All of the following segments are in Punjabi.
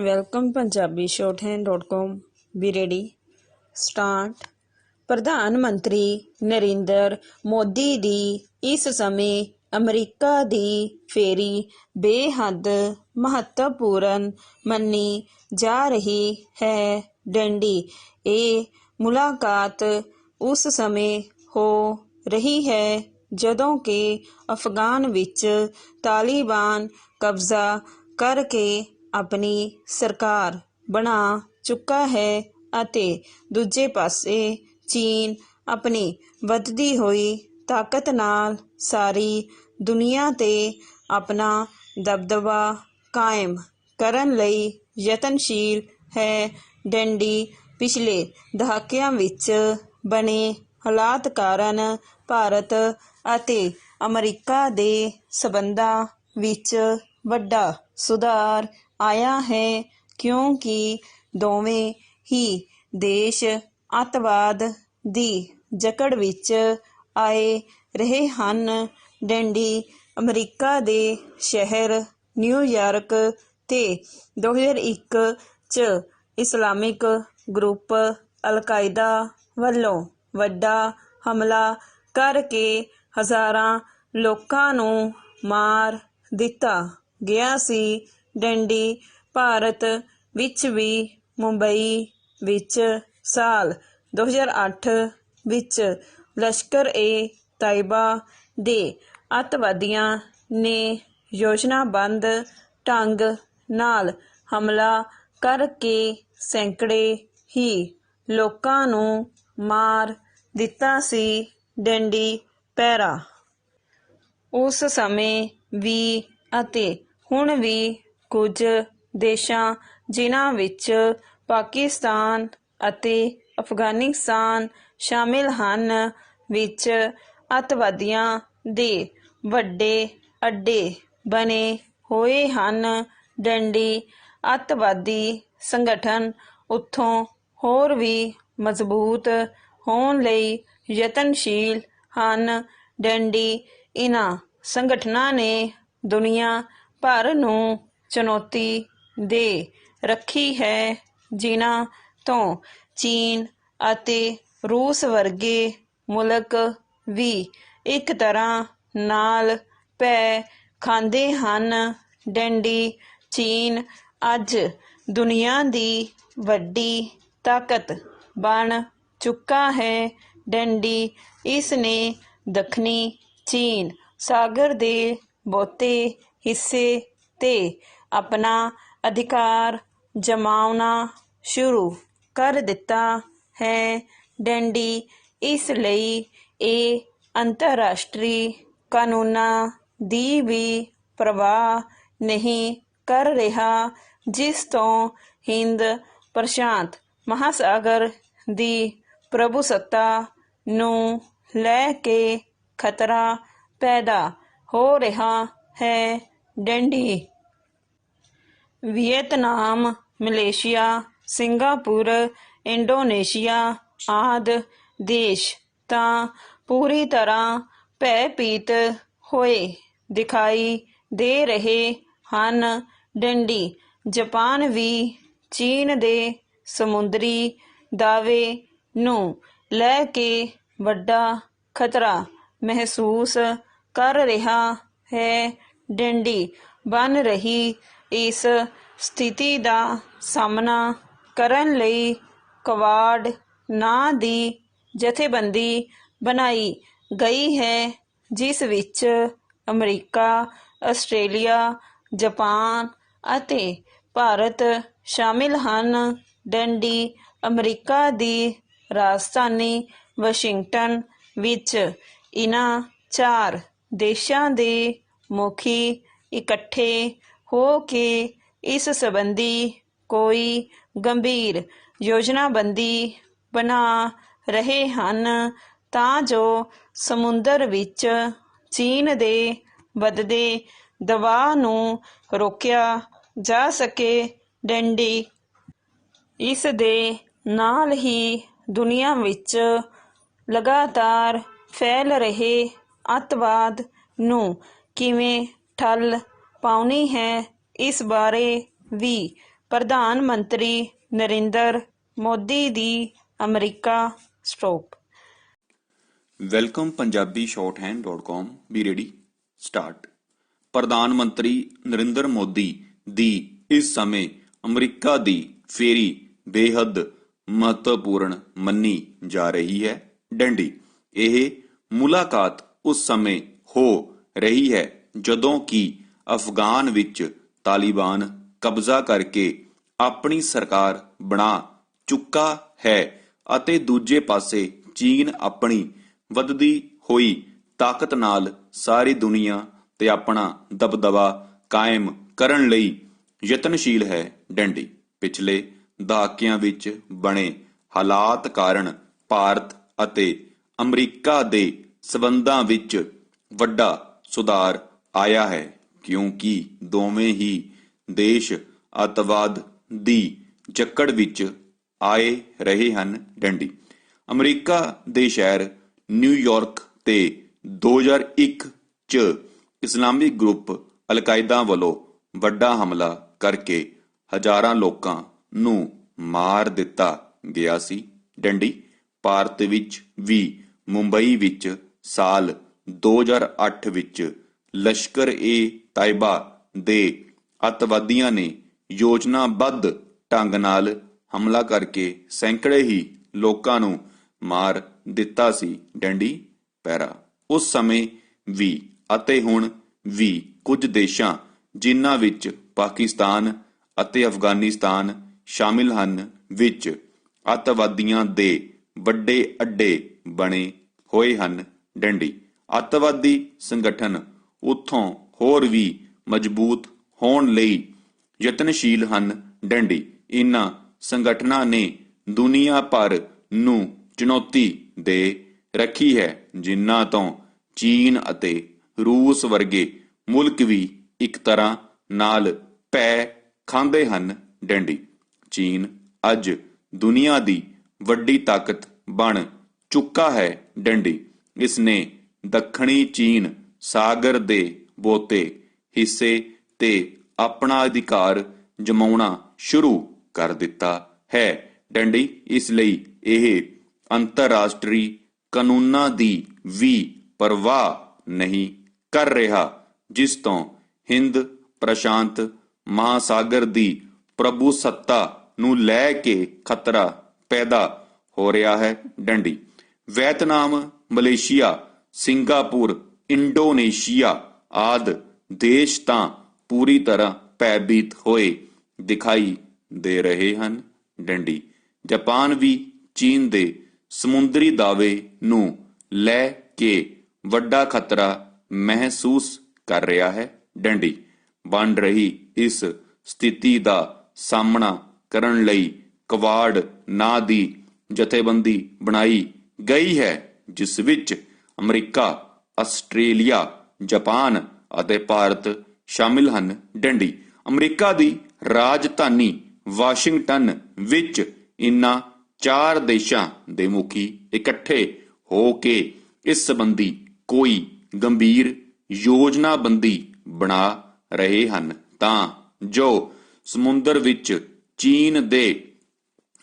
ਵੈਲਕਮ ਪੰਜਾਬੀ shorthand.com ਵੀ ਰੈਡੀ ਸਟਾਰਟ। ਪ੍ਰਧਾਨ ਮੰਤਰੀ ਨਰਿੰਦਰ ਮੋਦੀ ਦੀ ਇਸ ਸਮੇਂ ਅਮਰੀਕਾ ਦੀ ਫੇਰੀ ਬੇਹੱਦ ਮਹੱਤਵਪੂਰਨ ਮੰਨੀ ਜਾ ਰਹੀ ਹੈ। ਡੰਡੀ ਇਹ ਮੁਲਾਕਾਤ ਉਸ ਸਮੇਂ ਹੋ ਰਹੀ ਹੈ ਜਦੋਂ ਕਿ ਅਫਗਾਨ ਵਿੱਚ ਤਾਲਿਬਾਨ ਕਬਜ਼ਾ ਕਰਕੇ ਆਪਣੀ ਸਰਕਾਰ ਬਣਾ ਚੁੱਕਾ ਹੈ ਅਤੇ ਦੂਜੇ ਪਾਸੇ ਚੀਨ ਆਪਣੀ ਵੱਧਦੀ ਹੋਈ ਤਾਕਤ ਨਾਲ ਸਾਰੀ ਦੁਨੀਆ 'ਤੇ ਆਪਣਾ ਦਬਦਬਾ ਕਾਇਮ ਕਰਨ ਲਈ ਯਤਨਸ਼ੀਲ ਹੈ। ਡੰਡੀ ਪਿਛਲੇ ਦਹਾਕਿਆਂ ਵਿੱਚ ਬਣੇ ਹਾਲਾਤ ਕਾਰਨ ਭਾਰਤ ਅਤੇ ਅਮਰੀਕਾ ਦੇ ਸਬੰਧਾਂ ਵਿੱਚ ਵੱਡਾ ਸੁਧਾਰ ਆਇਆ ਹੈ ਕਿਉਂਕਿ ਦੋਵੇਂ ਹੀ ਦੇਸ਼ ਅੱਤਵਾਦ ਦੀ ਜਕੜ ਵਿੱਚ ਆਏ ਰਹੇ ਹਨ। ਡੰਡੀ ਅਮਰੀਕਾ ਦੇ ਸ਼ਹਿਰ ਨਿਊਯਾਰਕ 'ਤੇ 2001 'ਚ ਇਸਲਾਮਿਕ ਗਰੁੱਪ ਅਲ-ਕਾਇਦਾ ਵੱਲੋਂ ਵੱਡਾ ਹਮਲਾ ਕਰਕੇ ਹਜ਼ਾਰਾਂ ਲੋਕਾਂ ਨੂੰ ਮਾਰ ਦਿੱਤਾ ਗਿਆ ਸੀ। ਡੰਡੀ ਭਾਰਤ ਵਿੱਚ ਵੀ ਮੁੰਬਈ ਵਿੱਚ ਸਾਲ 2008 ਵਿੱਚ ਲਸ਼ਕਰ-ਏ-ਤਾਇਬਾ ਦੇ ਅੱਤਵਾਦੀਆਂ ਨੇ ਯੋਜਨਾਬੱਧ ਢੰਗ ਨਾਲ ਹਮਲਾ ਕਰਕੇ ਸੈਂਕੜੇ ਹੀ ਲੋਕਾਂ ਨੂੰ ਮਾਰ ਦਿੱਤਾ ਸੀ। ਡੰਡੀ ਪੈਰਾ ਉਸ ਸਮੇਂ ਵੀ ਅਤੇ ਹੁਣ ਵੀ ਕੁਝ ਦੇਸ਼ਾਂ ਜਿਨ੍ਹਾਂ ਵਿੱਚ ਪਾਕਿਸਤਾਨ ਅਤੇ ਅਫਗਾਨਿਸਤਾਨ ਸ਼ਾਮਿਲ ਹਨ ਵਿੱਚ ਅੱਤਵਾਦੀਆਂ ਦੇ ਵੱਡੇ ਅੱਡੇ ਬਣੇ ਹੋਏ ਹਨ। ਡੰਡੀ ਅੱਤਵਾਦੀ ਸੰਗਠਨ ਉੱਥੋਂ ਹੋਰ ਵੀ ਮਜ਼ਬੂਤ ਹੋਣ ਲਈ ਯਤਨਸ਼ੀਲ ਹਨ। ਡੰਡੀ ਇਨ੍ਹਾਂ ਸੰਗਠਨਾਂ ਨੇ ਦੁਨੀਆ ਭਰ ਨੂੰ ਚੁਣੌਤੀ ਦੇ ਰੱਖੀ ਹੈ ਜਿਨ੍ਹਾਂ ਤੋਂ ਚੀਨ ਅਤੇ ਰੂਸ ਵਰਗੇ ਮੁਲਕ ਵੀ ਇੱਕ ਤਰ੍ਹਾਂ ਨਾਲ ਭੈ ਖਾਂਦੇ ਹਨ। ਡੰਡੀ ਚੀਨ ਅੱਜ ਦੁਨੀਆ ਦੀ ਵੱਡੀ ਤਾਕਤ ਬਣ ਚੁੱਕਾ ਹੈ। ਡੰਡੀ ਇਸ ਨੇ ਦੱਖਣੀ ਚੀਨ ਸਾਗਰ ਦੇ ਬਹੁਤੇ ਹਿੱਸੇ 'ਤੇ ਆਪਣਾ ਅਧਿਕਾਰ ਜਮਾਉਣਾ ਸ਼ੁਰੂ ਕਰ ਦਿੱਤਾ ਹੈ। ਡੰਡੀ ਇਸ ਲਈ ਇਹ ਅੰਤਰਰਾਸ਼ਟਰੀ ਕਾਨੂੰਨਾਂ ਦੀ ਵੀ ਪਰਵਾਹ ਨਹੀਂ ਕਰ ਰਿਹਾ ਜਿਸ ਤੋਂ ਹਿੰਦ ਪ੍ਰਸ਼ਾਂਤ ਮਹਾਸਾਗਰ ਦੀ ਪ੍ਰਭੂਸੱਤਾ ਨੂੰ ਲੈ ਕੇ ਖਤਰਾ ਪੈਦਾ ਹੋ ਰਿਹਾ ਹੈ। ਡੰਡੀ ਵੀਅਤਨਾਮ, ਮਲੇਸ਼ੀਆ, ਸਿੰਗਾਪੁਰ, ਇੰਡੋਨੇਸ਼ੀਆ ਆਦਿ ਦੇਸ਼ ਤਾਂ ਪੂਰੀ ਤਰ੍ਹਾਂ ਭੈਭੀਤ ਹੋਏ ਦਿਖਾਈ ਦੇ ਰਹੇ ਹਨ। ਡੰਡੀ ਜਾਪਾਨ ਵੀ ਚੀਨ ਦੇ ਸਮੁੰਦਰੀ ਦਾਅਵੇ ਨੂੰ ਲੈ ਕੇ ਵੱਡਾ ਖਤਰਾ ਮਹਿਸੂਸ ਕਰ ਰਿਹਾ ਹੈ। ਡੰਡੀ ਬਣ ਰਹੀ ਇਸ ਸਥਿਤੀ ਦਾ ਸਾਹਮਣਾ ਕਰਨ ਲਈ ਕੁਆਡ ਨਾਂ ਦੀ ਜਥੇਬੰਦੀ ਬਣਾਈ ਗਈ ਹੈ ਜਿਸ ਵਿੱਚ ਅਮਰੀਕਾ, ਆਸਟ੍ਰੇਲੀਆ, ਜਾਪਾਨ ਅਤੇ ਭਾਰਤ ਸ਼ਾਮਿਲ ਹਨ। ਡੰਡੀ ਅਮਰੀਕਾ ਦੀ ਰਾਜਧਾਨੀ ਵਾਸ਼ਿੰਗਟਨ ਵਿੱਚ ਇਨ੍ਹਾਂ 4 ਦੇਸ਼ਾਂ ਦੇ ਮੁਖੀ ਇਕੱਠੇ ਹੋ ਕੇ ਇਸ ਸੰਬੰਧੀ ਕੋਈ ਗੰਭੀਰ ਯੋਜਨਾਬੰਦੀ ਬਣਾ ਰਹੇ ਹਨ ਤਾਂ ਜੋ ਸਮੁੰਦਰ ਵਿੱਚ ਚੀਨ ਦੇ ਵਧਦੇ ਦਬਾਅ ਨੂੰ ਰੋਕਿਆ ਜਾ ਸਕੇ। ਡੰਡੀ ਇਸ ਦੇ ਨਾਲ ਹੀ ਦੁਨੀਆ ਵਿੱਚ ਲਗਾਤਾਰ ਫੈਲ ਰਹੇ ਅੱਤਵਾਦ ਨੂੰ ਕਿਵੇਂ ਠੱਲ੍ਹ ਪਾਉਣੀ ਹੈ ਇਸ ਬਾਰੇ ਵੀ ਪ੍ਰਧਾਨ ਮੰਤਰੀ ਨਰਿੰਦਰ ਮੋਦੀ ਦੀ America stop. Welcome Punjabi shorthand.com be ready start. ਪ੍ਰਧਾਨ ਮੰਤਰੀ ਨਰਿੰਦਰ ਮੋਦੀ ਦੀ ਇਸ ਸਮੇਂ ਅਮਰੀਕਾ ਦੀ ਫੇਰੀ ਬੇਹੱਦ ਮਹੱਤਵਪੂਰਨ ਮੰਨੀ ਜਾ ਰਹੀ ਹੈ। ਡੰਡੀ ਇਹ ਮੁਲਾਕਾਤ ਉਸ ਸਮੇਂ ਹੋ ਰਹੀ ਹੈ ਜਦੋਂ ਕਿ ਅਫਗਾਨ ਵਿੱਚ ਤਾਲਿਬਾਨ ਕਬਜ਼ਾ ਕਰਕੇ ਆਪਣੀ ਸਰਕਾਰ ਬਣਾ ਚੁੱਕਾ ਹੈ ਅਤੇ ਦੂਜੇ ਪਾਸੇ ਚੀਨ ਆਪਣੀ ਵੱਧਦੀ ਹੋਈ ਤਾਕਤ ਨਾਲ ਸਾਰੀ ਦੁਨੀਆ ਤੇ ਆਪਣਾ ਦਬਦਬਾ ਕਾਇਮ ਕਰਨ ਲਈ ਯਤਨਸ਼ੀਲ ਹੈ। ਡੰਡੀ ਪਿਛਲੇ ਦਹਾਕਿਆਂ ਵਿੱਚ ਬਣੇ ਹਾਲਾਤ ਕਾਰਨ ਭਾਰਤ ਅਤੇ ਅਮਰੀਕਾ ਦੇ ਸਬੰਧਾਂ ਵਿੱਚ ਵੱਡਾ ਸੁਧਾਰ ਆਇਆ ਹੈ ਕਿਉਂਕਿ ਦੋਵੇਂ ਹੀ ਦੇਸ਼ ਅੱਤਵਾਦ ਦੀ ਜਕੜ ਵਿੱਚ ਆਏ ਰਹੇ ਹਨ। ਡੰਡੀ ਅਮਰੀਕਾ ਦੇ ਸ਼ਹਿਰ ਨਿਊਯਾਰਕ ਤੇ 2001 ਚ ਇਸਲਾਮਿਕ ਗਰੁੱਪ ਅਲ-ਕਾਇਦਾ ਵੱਲੋਂ ਵੱਡਾ ਹਮਲਾ ਕਰਕੇ ਹਜ਼ਾਰਾਂ ਲੋਕਾਂ ਨੂੰ ਮਾਰ ਦਿੱਤਾ ਗਿਆ ਸੀ। ਡੰਡੀ ਭਾਰਤ ਵਿੱਚ ਵੀ ਮੁੰਬਈ ਵਿੱਚ ਸਾਲ 2008 ਵਿੱਚ ਲਸ਼ਕਰ-ਏ-ਤਾਇਬਾ ਦੇ ਅੱਤਵਾਦੀਆਂ ਨੇ ਯੋਜਨਾਬੱਧ ਢੰਗ ਨਾਲ ਹਮਲਾ ਕਰਕੇ ਸੈਂਕੜੇ ਹੀ ਲੋਕਾਂ ਨੂੰ ਮਾਰ ਦਿੱਤਾ ਸੀ। ਡੰਡੀ ਪੈਰਾ ਉਸ ਸਮੇਂ ਵੀ ਅਤੇ ਹੁਣ ਵੀ ਕੁਝ ਦੇਸ਼ਾਂ ਜਿਨ੍ਹਾਂ ਵਿੱਚ ਪਾਕਿਸਤਾਨ ਅਤੇ ਅਫਗਾਨਿਸਤਾਨ ਸ਼ਾਮਿਲ ਹਨ ਵਿੱਚ ਅੱਤਵਾਦੀਆਂ ਦੇ ਵੱਡੇ ਅੱਡੇ ਬਣੇ ਹੋਏ ਹਨ। ਡੰਡੀ ਅੱਤਵਾਦੀ ਸੰਗਠਨ ਉੱਥੋਂ ਹੋਰ ਵੀ ਮਜ਼ਬੂਤ ਹੋਣ ਲਈ ਯਤਨਸ਼ੀਲ ਹਨ। ਡੰਡੀ ਇਨ੍ਹਾਂ ਸੰਗਠਨਾਂ ਨੇ ਦੁਨੀਆ ਭਰ ਨੂੰ ਚੁਣੌਤੀ ਦੇ ਰੱਖੀ ਹੈ ਜਿਨ੍ਹਾਂ ਤੋਂ ਚੀਨ ਅਤੇ ਰੂਸ ਵਰਗੇ ਮੁਲਕ ਵੀ ਇੱਕ ਤਰ੍ਹਾਂ ਨਾਲ ਭੈ ਖਾਂਦੇ ਹਨ। ਡੰਡੀ ਚੀਨ ਅੱਜ ਦੁਨੀਆ ਦੀ ਵੱਡੀ ਤਾਕਤ ਬਣ ਚੁੱਕਾ ਹੈ। ਡੰਡੀ ਇਸ ਨੇ ਦੱਖਣੀ ਚੀਨ ਸਾਗਰ ਦੇ ਬਹੁਤੇ ਹਿੱਸੇ ਤੇ ਆਪਣਾ ਅਧਿਕਾਰ ਜਮਾਉਣਾ ਸ਼ੁਰੂ ਕਰ ਦਿੱਤਾ ਹੈ। ਡੰਡੀ ਇਸ ਲਈ ਇਹ ਅੰਤਰਰਾਸ਼ਟਰੀ ਕਾਨੂੰਨਾਂ ਦੀ ਵੀ ਪਰਵਾਹ ਨਹੀਂ ਕਰ ਰਿਹਾ ਜਿਸ ਤੋਂ ਹਿੰਦ ਪ੍ਰਸ਼ਾਂਤ ਮਹਾਸਾਗਰ ਦੀ ਪ੍ਰਭੂਸੱਤਾ ਨੂੰ ਲੈ ਕੇ ਖਤਰਾ ਪੈਦਾ ਹੋ ਰਿਹਾ ਹੈ। ਡੰਡੀ ਵੀਅਤਨਾਮ, ਮਲੇਸ਼ੀਆ, ਸਿੰਗਾਪੁਰ, ਇੰਡੋਨੇਸ਼ੀਆ ਆਦਿ ਦੇਸ਼ ਤਾਂ ਪੂਰੀ ਤਰ੍ਹਾਂ ਭੈਭੀਤ ਹੋਏ ਦਿਖਾਈ ਦੇ ਰਹੇ ਹਨ। ਡੰਡੀ ਜਾਪਾਨ ਵੀ ਚੀਨ ਦੇ ਸਮੁੰਦਰੀ ਦਾਅਵੇ ਨੂੰ ਲੈ ਕੇ ਵੱਡਾ ਖਤਰਾ ਮਹਿਸੂਸ ਕਰ ਰਿਹਾ ਹੈ। ਡੰਡੀ ਬਣ ਰਹੀ ਇਸ ਸਥਿਤੀ ਦਾ ਸਾਹਮਣਾ ਕਰਨ ਲਈ ਕਵਾਡ ਨਾਂ ਦੀ ਜਥੇਬੰਦੀ ਬਣਾਈ ਗਈ ਹੈ ਜਿਸ ਵਿੱਚ ਅਮਰੀਕਾ, ਆਸਟ੍ਰੇਲੀਆ, ਜਾਪਾਨ ਅਤੇ ਭਾਰਤ ਸ਼ਾਮਿਲ ਹਨ। ਡੰਡੀ ਅਮਰੀਕਾ ਦੀ ਰਾਜਧਾਨੀ ਵਾਸ਼ਿੰਗਟਨ ਵਿੱਚ ਇਨ੍ਹਾਂ ਚਾਰ ਦੇਸ਼ਾਂ ਦੇ ਮੁਖੀ ਇਕੱਠੇ ਹੋ ਕੇ ਇਸ ਸੰਬੰਧੀ ਕੋਈ ਗੰਭੀਰ ਯੋਜਨਾਬੰਦੀ ਬਣਾ ਰਹੇ ਹਨ ਤਾਂ ਜੋ ਸਮੁੰਦਰ ਵਿੱਚ ਚੀਨ ਦੇ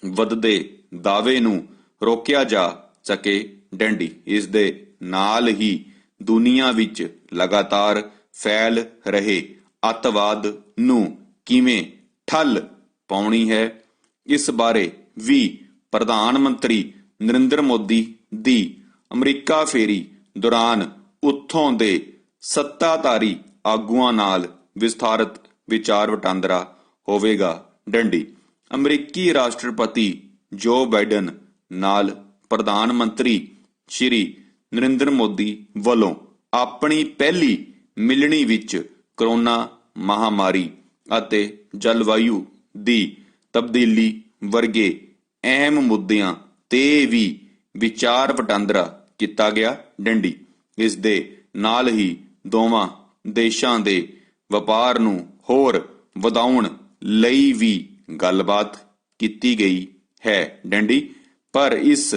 ਵੱਧਦੇ ਦਾਅਵੇ ਨੂੰ ਰੋਕਿਆ ਜਾ ਸਕੇ। ਡੰਡੀ ਇਸ ਦੇ ਨਾਲ ਹੀ ਦੁਨੀਆ ਵਿੱਚ ਲਗਾਤਾਰ ਫੈਲ ਰਹੇ ਅੱਤਵਾਦ ਨੂੰ ਕਿਵੇਂ ਠੱਲ ਪਾਉਣੀ ਹੈ ਇਸ ਬਾਰੇ ਵੀ ਪ੍ਰਧਾਨ ਮੰਤਰੀ ਨਰਿੰਦਰ ਮੋਦੀ ਦੀ ਅਮਰੀਕਾ ਫੇਰੀ ਦੌਰਾਨ ਉੱਥੋਂ ਦੇ ਸੱਤਾਧਾਰੀ ਆਗੂਆਂ ਨਾਲ ਵਿਸਥਾਰਤ ਵਿਚਾਰ ਵਟਾਂਦਰਾ ਹੋਵੇਗਾ। ਡੰਡੀ ਅਮਰੀਕੀ ਰਾਸ਼ਟਰਪਤੀ ਜੋ ਬਾਈਡਨ ਨਾਲ ਪ੍ਰਧਾਨ ਮੰਤਰੀ ਸ਼੍ਰੀ ਨਰਿੰਦਰ ਮੋਦੀ ਵੱਲੋਂ ਆਪਣੀ ਪਹਿਲੀ ਮਿਲਣੀ ਵਿੱਚ ਕਰੋਨਾ ਮਹਾਮਾਰੀ ਅਤੇ ਜਲਵਾਯੂ ਦੀ ਤਬਦੀਲੀ ਵਰਗੇ ਅਹਿਮ ਮੁੱਦਿਆਂ ਤੇ ਵੀ ਵਿਚਾਰ ਵਟਾਂਦਰਾ ਕੀਤਾ ਗਿਆ। ਡੰਡੀ ਇਸ ਦੇ ਨਾਲ ਹੀ ਦੋਵਾਂ ਦੇਸ਼ਾਂ ਦੇ ਵਪਾਰ ਨੂੰ ਹੋਰ ਵਧਾਉਣ ਲਈ ਵੀ ਗੱਲਬਾਤ ਕੀਤੀ ਗਈ ਹੈ। ਡੰਡੀ ਪਰ ਇਸ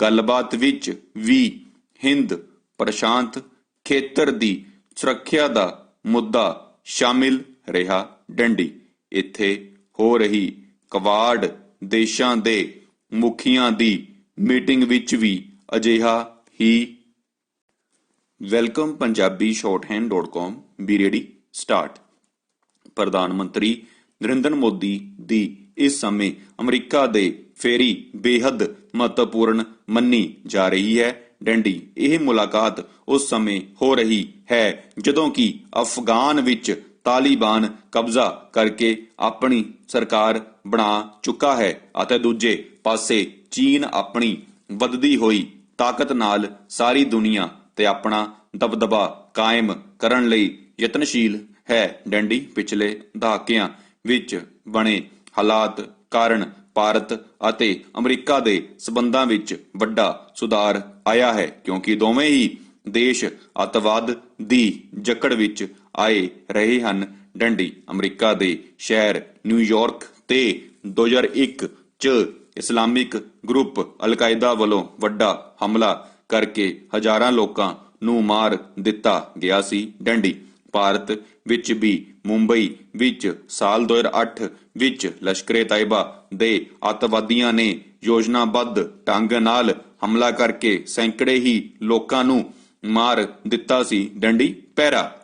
ਗੱਲਬਾਤ ਵਿੱਚ ਵੀ ਹਿੰਦ ਪ੍ਰਸ਼ਾਂਤ ਖੇਤਰ ਦੀ ਸੁਰੱਖਿਆ ਦਾ ਮੁੱਦਾ ਸ਼ਾਮਿਲ ਰਿਹਾ। ਡੰਡੀ ਇੱਥੇ ਹੋ ਰਹੀ ਕਵਾਡ ਦੇਸ਼ਾਂ ਦੇ ਮੁਖੀਆਂ ਦੀ ਮੀਟਿੰਗ ਵਿੱਚ ਵੀ ਅਜਿਹਾ ਹੀ। Welcome Punjabi shorthand.com be ready start. ਪ੍ਰਧਾਨ ਮੰਤਰੀ ਨਰਿੰਦਰ ਮੋਦੀ ਦੀ ਇਸ ਸਮੇਂ ਅਮਰੀਕਾ ਦੇ ਫੇਰੀ ਬੇਹੱਦ ਮਹੱਤਵਪੂਰਨ ਮੰਨੀ ਜਾ ਰਹੀ ਹੈ। ਡੰਡੀ ਇਹ ਮੁਲਾਕਾਤ ਉਸ ਸਮੇਂ ਹੋ ਰਹੀ ਹੈ ਜਦੋਂ ਕਿ ਅਫਗਾਨ ਵਿੱਚ ਤਾਲਿਬਾਨ ਕਬਜ਼ਾ ਕਰਕੇ ਆਪਣੀ ਸਰਕਾਰ ਬਣਾ ਚੁੱਕਾ ਹੈ ਅਤੇ ਦੂਜੇ ਪਾਸੇ ਚੀਨ ਆਪਣੀ ਵੱਧਦੀ ਹੋਈ ਤਾਕਤ ਨਾਲ ਸਾਰੀ ਦੁਨੀਆ ਤੇ ਆਪਣਾ ਦਬਦਬਾ ਕਾਇਮ ਕਰਨ ਲਈ ਯਤਨਸ਼ੀਲ ਹੈ। ਡੰਡੀ ਪਿਛਲੇ ਦਹਾਕਿਆਂ ਵਿੱਚ ਬਣੇ ਹਾਲਾਤ ਕਾਰਨ ਭਾਰਤ ਅਤੇ ਅਮਰੀਕਾ ਦੇ ਸਬੰਧਾਂ ਵਿੱਚ ਵੱਡਾ ਸੁਧਾਰ ਆਇਆ ਹੈ ਕਿਉਂਕਿ ਦੋਵੇਂ ਹੀ ਦੇਸ਼ ਅੱਤਵਾਦ ਦੀ ਜਕੜ ਵਿੱਚ ਆਏ ਰਹੇ ਹਨ। ਡੰਡੀ ਅਮਰੀਕਾ ਦੇ ਸ਼ਹਿਰ ਨਿਊਯਾਰਕ ਤੇ 2001 ਚ ਇਸਲਾਮਿਕ ਗਰੁੱਪ ਅਲ-ਕਾਇਦਾ ਵੱਲੋਂ ਵੱਡਾ ਹਮਲਾ ਕਰਕੇ ਹਜ਼ਾਰਾਂ ਲੋਕਾਂ ਨੂੰ ਮਾਰ ਦਿੱਤਾ ਗਿਆ ਸੀ। ਡੰਡੀ ਭਾਰਤ ਵਿੱਚ ਵੀ ਮੁੰਬਈ ਵਿੱਚ ਸਾਲ 2008 ਵਿੱਚ ਲਸ਼ਕਰ-ਏ-ਤਾਇਬਾ ਦੇ ਅੱਤਵਾਦੀਆਂ ਨੇ ਯੋਜਨਾਬੱਧ ਢੰਗ ਨਾਲ ਹਮਲਾ ਕਰਕੇ ਸੈਂਕੜੇ ਹੀ ਲੋਕਾਂ ਨੂੰ ਮਾਰ ਦਿੱਤਾ ਸੀ। ਡੰਡੀ ਪੈਰਾ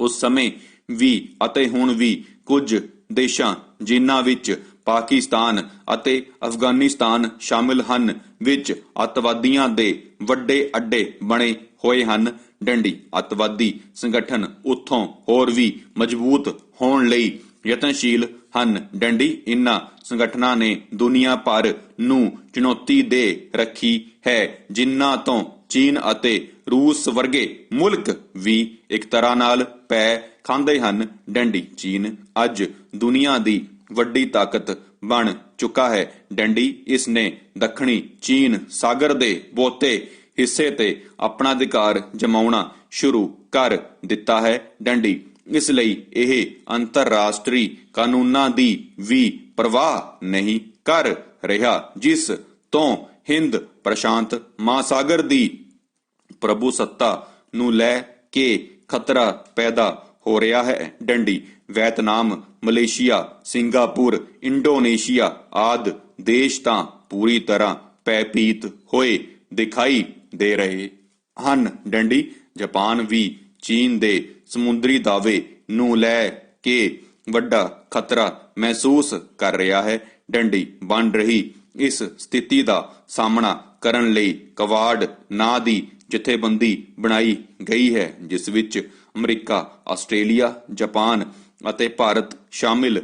ਉਸ ਸਮੇਂ ਵੀ ਅਤੇ ਹੁਣ ਵੀ ਕੁਝ ਦੇਸ਼ਾਂ ਜਿਨ੍ਹਾਂ ਵਿੱਚ ਪਾਕਿਸਤਾਨ ਅਤੇ ਅਫਗਾਨਿਸਤਾਨ ਸ਼ਾਮਿਲ ਹਨ ਵਿੱਚ ਅੱਤਵਾਦੀਆਂ ਦੇ ਵੱਡੇ ਅੱਡੇ ਬਣੇ ਹੋਏ ਹਨ। ਡੰਡੀ ਅੱਤਵਾਦੀ ਸੰਗਠਨ ਉੱਥੋਂ ਹੋਰ ਵੀ ਮਜ਼ਬੂਤ ਹੋਣ ਲਈ ਯਤਨਸ਼ੀਲ ਹਨ। ਡੰਡੀ ਇਨ੍ਹਾਂ ਸੰਗਠਨਾਂ ਨੇ ਦੁਨੀਆ ਭਰ ਨੂੰ ਚੁਣੌਤੀ ਦੇ ਰੱਖੀ ਹੈ ਜਿਨ੍ਹਾਂ ਤੋਂ ਚੀਨ ਅਤੇ ਰੂਸ ਵਰਗੇ ਮੁਲਕ ਵੀ ਇੱਕ ਤਰ੍ਹਾਂ ਨਾਲ ਪੈ ਖਾਂਦੇ ਹਨ। ਡੰਡੀ ਚੀਨ ਅੱਜ ਦੁਨੀਆ ਦੀ ਵੱਡੀ ਤਾਕਤ ਬਣ ਚੁੱਕਾ ਹੈ। ਡੰਡੀ ਇਸ ਨੇ ਦੱਖਣੀ ਚੀਨ ਸਾਗਰ ਦੇ ਬਹੁਤੇ ਹਿੱਸੇ ਤੇ ਆਪਣਾ ਅਧਿਕਾਰ ਜਮਾਉਣਾ ਸ਼ੁਰੂ ਕਰ ਦਿੱਤਾ ਹੈ। ਡੰਡੀ ਇਸ ਲਈ ਇਹ ਅੰਤਰਰਾਸ਼ਟਰੀ ਕਾਨੂੰਨਾਂ ਦੀ ਵੀ ਪਰਵਾਹ ਨਹੀਂ ਕਰ ਰਿਹਾ ਜਿਸ ਤੋਂ ਹਿੰਦ ਪ੍ਰਸ਼ਾਂਤ ਮਹਾਸਾਗਰ ਦੀ ਪ੍ਰਭੂਸੱਤਾ ਨੂੰ ਲੈ ਕੇ ਖਤਰਾ ਪੈਦਾ ਹੋ ਰਿਹਾ ਹੈ। ਡੰਡੀ ਵੀਅਤਨਾਮ, ਮਲੇਸ਼ੀਆ, ਸਿੰਗਾਪੁਰ, ਇੰਡੋਨੇਸ਼ੀਆ ਆਦਿ ਦੇਸ਼ ਤਾਂ ਪੂਰੀ ਤਰ੍ਹਾਂ ਭੈਭੀਤ ਹੋਏ ਦਿਖਾਈ ਦੇ ਰਹੇ ਹਨ। ਡੰਡੀ ਜਾਪਾਨ ਵੀ ਚੀਨ ਦੇ ਸਮੁੰਦਰੀ ਦਾਅਵੇ ਨੂੰ ਲੈ ਕੇ ਵੱਡਾ ਖਤਰਾ ਮਹਿਸੂਸ ਕਰ ਰਿਹਾ ਹੈ। ਡੰਡੀ ਬਣ ਰਹੀ ਇਸ ਸਥਿਤੀ ਦਾ ਸਾਹਮਣਾ ਕਰਨ ਲਈ ਕਵਾਡ ਨਾਂ ਦੀ ਜਥੇਬੰਦੀ ਬਣਾਈ ਗਈ ਹੈ ਜਿਸ ਵਿੱਚ ਅਮਰੀਕਾ, ਆਸਟ੍ਰੇਲੀਆ, ਜਾਪਾਨ ਅਤੇ ਭਾਰਤ ਸ਼ਾਮਿਲ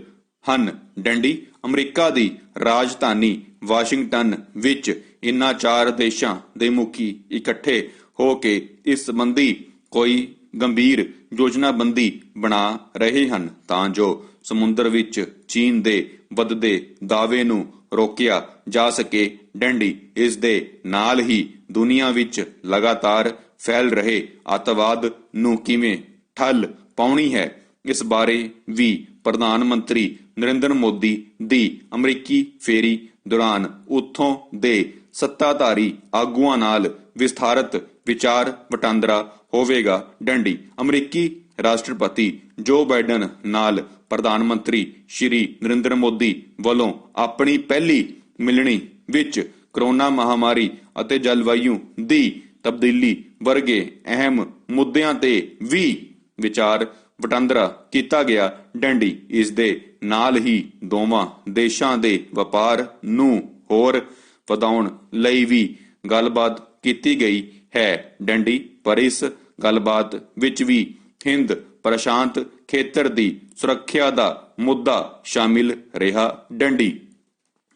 ਹਨ। ਡੰਡੀ ਅਮਰੀਕਾ ਦੀ ਰਾਜਧਾਨੀ ਵਾਸ਼ਿੰਗਟਨ ਵਿੱਚ ਇਨ੍ਹਾਂ ਚਾਰ ਦੇਸ਼ਾਂ ਦੇ ਮੁਖੀ ਇਕੱਠੇ ਹੋ ਕੇ ਇਸ ਸੰਬੰਧੀ ਕੋਈ ਗੰਭੀਰ ਯੋਜਨਾਬੰਦੀ ਬਣਾ ਰਹੇ ਹਨ ਤਾਂ ਜੋ ਸਮੁੰਦਰ ਵਿੱਚ ਚੀਨ ਦੇ ਵੱਧਦੇ ਦਾਅਵੇ ਨੂੰ ਰੋਕਿਆ ਜਾ ਸਕੇ। ਡੰਡੀ ਇਸ ਦੇ ਨਾਲ ਹੀ ਦੁਨੀਆ ਵਿੱਚ ਲਗਾਤਾਰ ਫੈਲ ਰਹੇ ਅੱਤਵਾਦ ਨੂੰ ਕਿਵੇਂ ਠੱਲ ਪਾਉਣੀ ਹੈ ਇਸ ਬਾਰੇ ਵੀ ਪ੍ਰਧਾਨ ਮੰਤਰੀ ਨਰਿੰਦਰ ਮੋਦੀ ਦੀ ਅਮਰੀਕੀ ਫੇਰੀ ਦੌਰਾਨ ਉੱਥੋਂ ਦੇ ਸੱਤਾਧਾਰੀ ਆਗੂਆਂ ਨਾਲ ਵਿਸਥਾਰਤ ਵਿਚਾਰ ਵਟਾਂਦਰਾ ਹੋਵੇਗਾ। ਡੰਡੀ ਅਮਰੀਕੀ ਰਾਸ਼ਟਰਪਤੀ ਜੋ ਬਾਈਡਨ ਨਾਲ ਪ੍ਰਧਾਨ ਮੰਤਰੀ ਸ਼੍ਰੀ ਨਰਿੰਦਰ ਮੋਦੀ ਵੱਲੋਂ ਆਪਣੀ ਪਹਿਲੀ ਮਿਲਣੀ ਵਿੱਚ ਕਰੋਨਾ ਮਹਾਮਾਰੀ ਅਤੇ ਜਲਵਾਯੂ ਦੀ ਤਬਦੀਲੀ ਵਰਗੇ ਅਹਿਮ ਮੁੱਦਿਆਂ ਤੇ ਵੀ ਵਿਚਾਰ ਵਟਾਂਦਰਾ ਕੀਤਾ ਗਿਆ। ਡੰਡੀ ਇਸ ਦੇ ਨਾਲ ਹੀ ਦੋਵਾਂ ਦੇਸ਼ਾਂ ਦੇ ਵਪਾਰ ਨੂੰ ਹੋਰ ਵਧਾਉਣ ਲਈ ਵੀ ਗੱਲਬਾਤ ਕੀਤੀ ਗਈ ਹੈ। ਡੰਡੀ ਪਰ ਇਸ ਗੱਲਬਾਤ ਵਿੱਚ ਵੀ ਹਿੰਦ ਪ੍ਰਸ਼ਾਂਤ ਖੇਤਰ ਦੀ ਸੁਰੱਖਿਆ ਦਾ ਮੁੱਦਾ ਸ਼ਾਮਿਲ ਰਿਹਾ। ਡੰਡੀ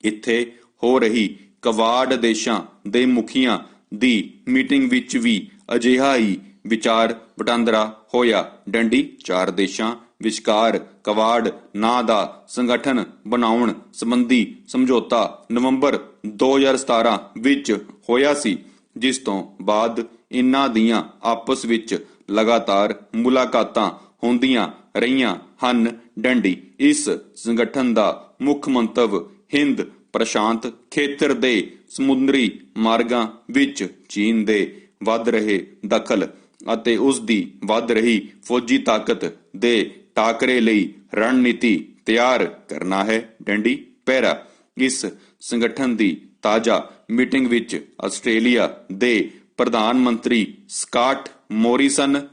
ਇੱਥੇ ਹੋ ਰਹੀ ਕਵਾਡ ਦੇਸ਼ਾਂ ਦੇ ਮੁਖੀਆਂ ਦੀ ਮੀਟਿੰਗ ਵਿੱਚ ਵੀ ਅਜਿਹਾ ਹੀ ਵਿਚਾਰ ਵਟਾਂਦਰਾ ਹੋਇਆ। ਡੰਡੀ ਚਾਰ ਦੇਸ਼ਾਂ ਵਿਚਕਾਰ ਕਵਾਡ ਨਾਂ ਦਾ ਸੰਗਠਨ ਬਣਾਉਣ ਸੰਬੰਧੀ ਸਮਝੌਤਾ ਨਵੰਬਰ 2017 ਵਿੱਚ ਹੋਇਆ ਸੀ ਜਿਸ ਤੋਂ ਬਾਅਦ ਇਨ੍ਹਾਂ ਦੀਆਂ ਆਪਸ ਵਿੱਚ ਲਗਾਤਾਰ ਮੁਲਾਕਾਤਾਂ ਹੁੰਦੀਆਂ ਰਹੀਆਂ ਹਨ। ਡੰਡੀ ਇਸ ਸੰਗਠਨ ਦਾ ਮੁੱਖ ਮੰਤਵ ਹਿੰਦ ਪ੍ਰਸ਼ਾਂਤ ਖੇਤਰ ਦੇ ਸਮੁੰਦਰੀ ਮਾਰਗਾਂ ਵਿੱਚ ਚੀਨ ਦੇ ਵੱਧ ਰਹੇ ਦਖਲ ਅਤੇ ਉਸ ਦੀ ਵੱਧ ਰਹੀ ਫੌਜੀ ਤਾਕਤ ਦੇ ਟਾਕਰੇ ਲਈ ਰਣਨੀਤੀ ਤਿਆਰ ਕਰਨਾ ਹੈ। ਡੰਡੀ ਪਹਿਰਾ। ਇਸ ਸੰਗਠਨ ਦੀ ਤਾਜ਼ਾ ਮੀਟਿੰਗ ਵਿੱਚ ਆਸਟ੍ਰੇਲੀਆ ਦੇ ਪ੍ਰਧਾਨ ਮੰਤਰੀ ਸਕਾਟ ਮੋਰੀਸਨ